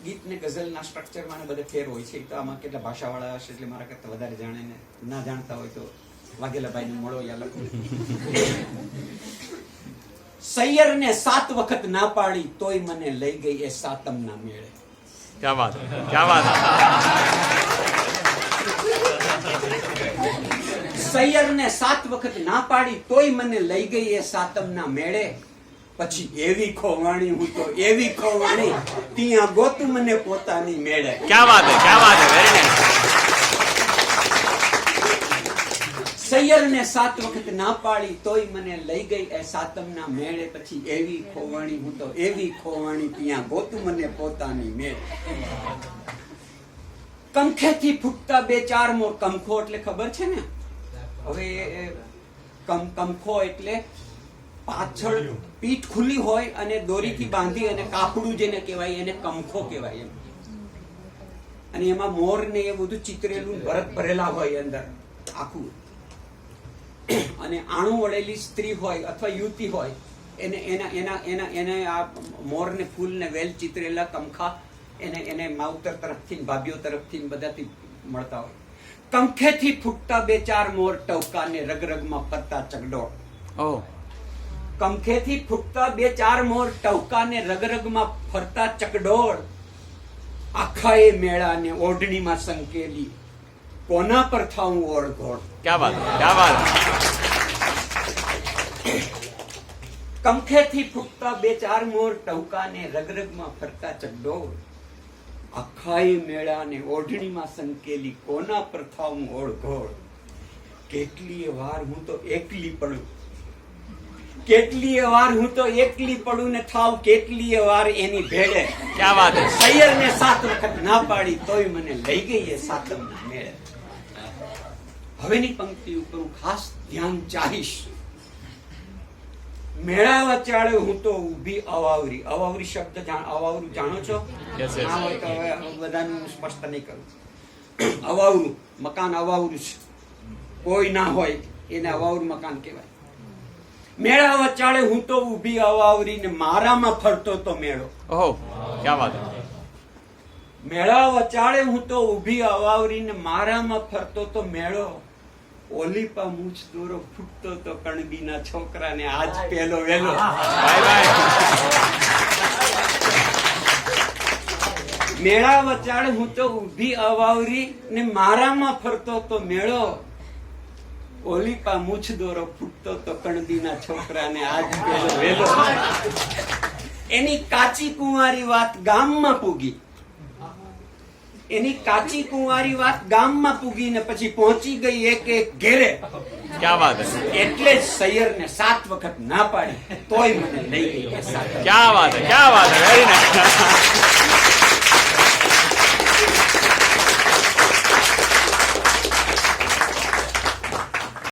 ગીત ને ગઝલના સ્ટ્રક્ચરમાં બધે ફેર હોય છે. તો આમાં કેટલા ભાષાવાળા હશે એટલે મારા કરતા વધારે જાણે ને ના જાણતા હોય તો વાઘેલાભાઈ ને મળો યા લખો. સૈયર ને 7 વખત ના પાડી તોય મને લઈ ગઈ એ સાતમના મેળે. क्या बात है, क्या बात है. સૈયર ને 7 વખત ના પાડી તોય મને લઈ ગઈ એ સાતમના મેળે. પછી એવી ખોવાણી હું તો એવી ખોવાણી ત્યાં ગોત મને પોતાની મેળે. क्या बात है, क्या बात है, वेरी नाइस. સૈયર ને 7 વખત ના પાડી તોય મને લઈ ગઈ એ સાતમના મેળે. પછી એવી ખોવાણી હું તો એવી ખોવાણી ત્યાં ગોત મને પોતાની મેળે. કંખેથી ફૂટતા 2-4 મોર. કંખો એટલે ખબર છે ને? હવે કંખો એટલે પાછળ પીઠ ખુલ્લી હોય અને દોરીથી બાંધી અને કાપડું જેને કહેવાય એને કંખો કહેવાય એમ. અને એમાં મોર ને એ બધું ચિતરેલું ભરત ભરેલા હોય અંદર આખું. અને આણું વળેલી સ્ત્રી હોય અથવા યુવતી હોય એને આ મોર ને ફૂલ ને વેલ ચિતરેલા કંખા એને માવતર તરફથી ભાભીઓ તરફથી બધાથી મળતા હોય. કંખેથી ફૂટતા 2-4 મોર ટવકા ને રગરગમાં ફરતા ચગડોળ. ओह, કંખેથી ફૂટતા 2-4 મોર ટવકા ને રગરગમાં ફરતા ચકડોળ. આખા એ મેળા ને ઓઢણીમાં સંકેલી કોના પર થાઉં ઓળઘોળ. क्या बात है, क्या बात है. કંખેથી ફૂટતા 2-4 મોર ટવકા ને રગરગમાં ફરતા ચકડોળ. આખા એ મેળા ને ઓઢણીમાં સંકેલી કોના પર થાઉં ઓળઘોળ. કેટલીય વાર હું તો એકલી પડું. કેટલીય વાર હું તો એકલી પડું ને થાવ કેટલીય વાર એની ભેડે. क्या बात है. સૈયર ને 7 વખત ના પાડી તોય મને લઈ ગઈ એ સાતમના મેળે. હવેની પંક્તિ ઉપર હું ખાસ ધ્યાન ચાહીશ. મેળા વચાળે હું તો ઊભી અવાવરી. અવાવરી શબ્દ અવાવરું જાણો છો? Yes, yes. ના હોય તો હવે બધાનું સ્પષ્ટ નહીં કરું. અવાવરું મકાન અવાવરું છે. કોઈ ના હોય એને અવાવરું મકાન કહેવાય. મેળા વચાળે હું તો ઊભી અવાવરી ને મારામાં ફરતો તો મેળો. ओह, क्या बात है. મેળા વચાળે હું તો ઊભી અવાવરી ને મારામાં ફરતો તો મેળો. ઓલીપા મૂછ દોરો ફૂટતો તો કણબીના છોકરાને આજ પેલો વેલો. Bye bye. મેળા વચાળે હું તો ઊભી અવાવરી ને મારામાં ફરતો તો મેળો. ઓલીપા મૂછ દોરો ફૂટતો તો કણબીના છોકરાને આજ પેલો વેલો. એની કાચી કુંવારી વાત ગામમાં પૂગી. એની કાચી કુંવારી વાત ગામમાં પૂગી ને પછી પહોંચી ગઈ એક ઘેરે. क्या बात है, એટલે જ સૈયર ને 7 વખત ના પાડી તોય મને લઈ ગઈ. क्या बात है, क्या बात है, वेरी नाइस.